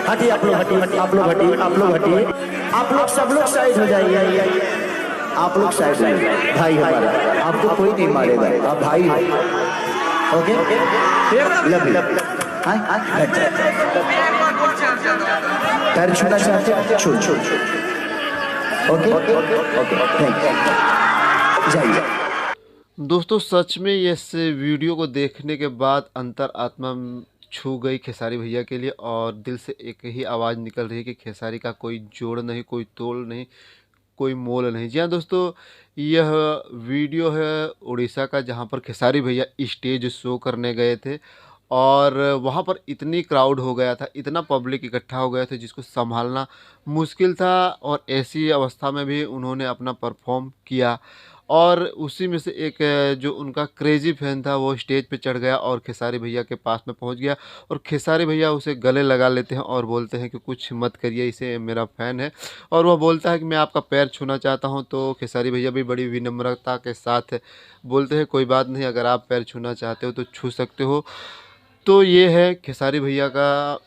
हटिए आप लोग, हटिए आप लोग, हटिए आप लोग, हटिए आप लोग, सब लोग साइड हो जाइए, आप लोग साइड हो जाइए। भाई हमारा, आपको कोई नहीं मारेगा, आप भाई हो। Okay, love you. पैर छूना चाहते हो, छू छू। ओके ओके, थैंक यू, जाइए। दोस्तों सच में इस वीडियो को देखने के बाद अंतर आत्मा छू गई खेसारी भैया के लिए, और दिल से एक ही आवाज़ निकल रही है कि खेसारी का कोई जोड़ नहीं, कोई तोड़ नहीं, कोई मोल नहीं। जी हाँ दोस्तों, यह वीडियो है उड़ीसा का, जहाँ पर खेसारी भैया स्टेज शो करने गए थे और वहाँ पर इतनी क्राउड हो गया था, इतना पब्लिक इकट्ठा हो गया था जिसको संभालना मुश्किल था, और ऐसी अवस्था में भी उन्होंने अपना परफॉर्म किया। और उसी में से एक जो उनका क्रेजी फैन था वो स्टेज पे चढ़ गया और खेसारी भैया के पास में पहुंच गया, और खेसारी भैया उसे गले लगा लेते हैं और बोलते हैं कि कुछ मत करिए, इसे मेरा फ़ैन है। और वह बोलता है कि मैं आपका पैर छूना चाहता हूं, तो खेसारी भैया भी बड़ी विनम्रता के साथ बोलते हैं कोई बात नहीं, अगर आप पैर छूना चाहते हो तो छू सकते हो। तो ये है खेसारी भैया का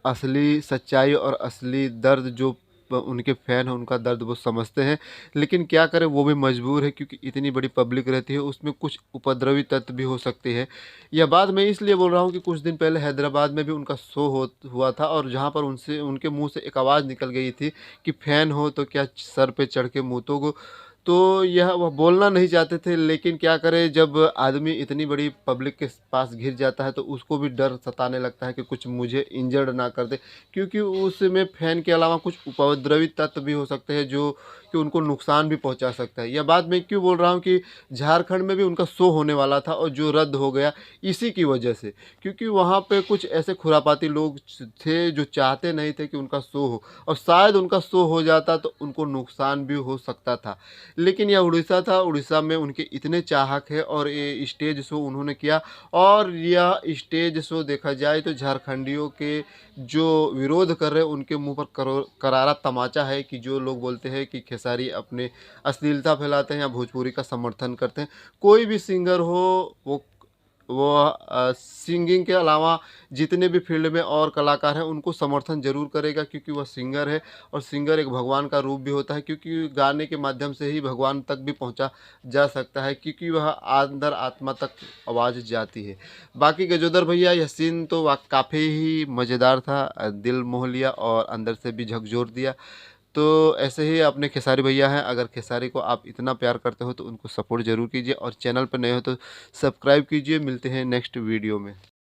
असली सच्चाई और असली दर्द, जो उनके फ़ैन हैं उनका दर्द वो समझते हैं। लेकिन क्या करें, वो भी मजबूर है, क्योंकि इतनी बड़ी पब्लिक रहती है, उसमें कुछ उपद्रवी तत्व भी हो सकते हैं। यह बात मैं इसलिए बोल रहा हूँ कि कुछ दिन पहले हैदराबाद में भी उनका शो हुआ था, और जहाँ पर उनसे उनके मुंह से एक आवाज़ निकल गई थी कि फ़ैन हो तो क्या सर पे चढ़ के मुतोगे। तो यह वह बोलना नहीं चाहते थे, लेकिन क्या करें, जब आदमी इतनी बड़ी पब्लिक के पास घिर जाता है तो उसको भी डर सताने लगता है कि कुछ मुझे इंजर्ड ना कर दे, क्योंकि उसमें फैन के अलावा कुछ उपद्रवी तत्व भी हो सकते हैं जो कि उनको नुकसान भी पहुंचा सकता है। यह बात मैं क्यों बोल रहा हूं कि झारखंड में भी उनका शो होने वाला था और जो रद्द हो गया इसी की वजह से, क्योंकि वहाँ पे कुछ ऐसे खुरापाती लोग थे जो चाहते नहीं थे कि उनका शो हो, और शायद उनका शो हो जाता तो उनको नुकसान भी हो सकता था। लेकिन यह उड़ीसा था, उड़ीसा में उनके इतने चाहक है और ये स्टेज शो उन्होंने किया। और यह स्टेज शो देखा जाए तो झारखंडियों के जो विरोध कर रहे हैं उनके मुंह पर करारा तमाचा है, कि जो लोग बोलते हैं कि खेसारी अपने अश्लीलता फैलाते हैं या भोजपुरी का समर्थन करते हैं। कोई भी सिंगर हो, वो सिंगिंग के अलावा जितने भी फील्ड में और कलाकार हैं उनको समर्थन ज़रूर करेगा, क्योंकि वह सिंगर है, और सिंगर एक भगवान का रूप भी होता है, क्योंकि गाने के माध्यम से ही भगवान तक भी पहुंचा जा सकता है, क्योंकि वह अंदर आत्मा तक आवाज़ जाती है। बाकी गजोदर भैया, यह सीन तो काफ़ी ही मज़ेदार था, दिल मोह लिया और अंदर से भी झकझोर दिया। तो ऐसे ही अपने खेसारी भैया हैं, अगर खेसारी को आप इतना प्यार करते हो तो उनको सपोर्ट ज़रूर कीजिए, और चैनल पर नए हो तो सब्सक्राइब कीजिए। मिलते हैं नेक्स्ट वीडियो में।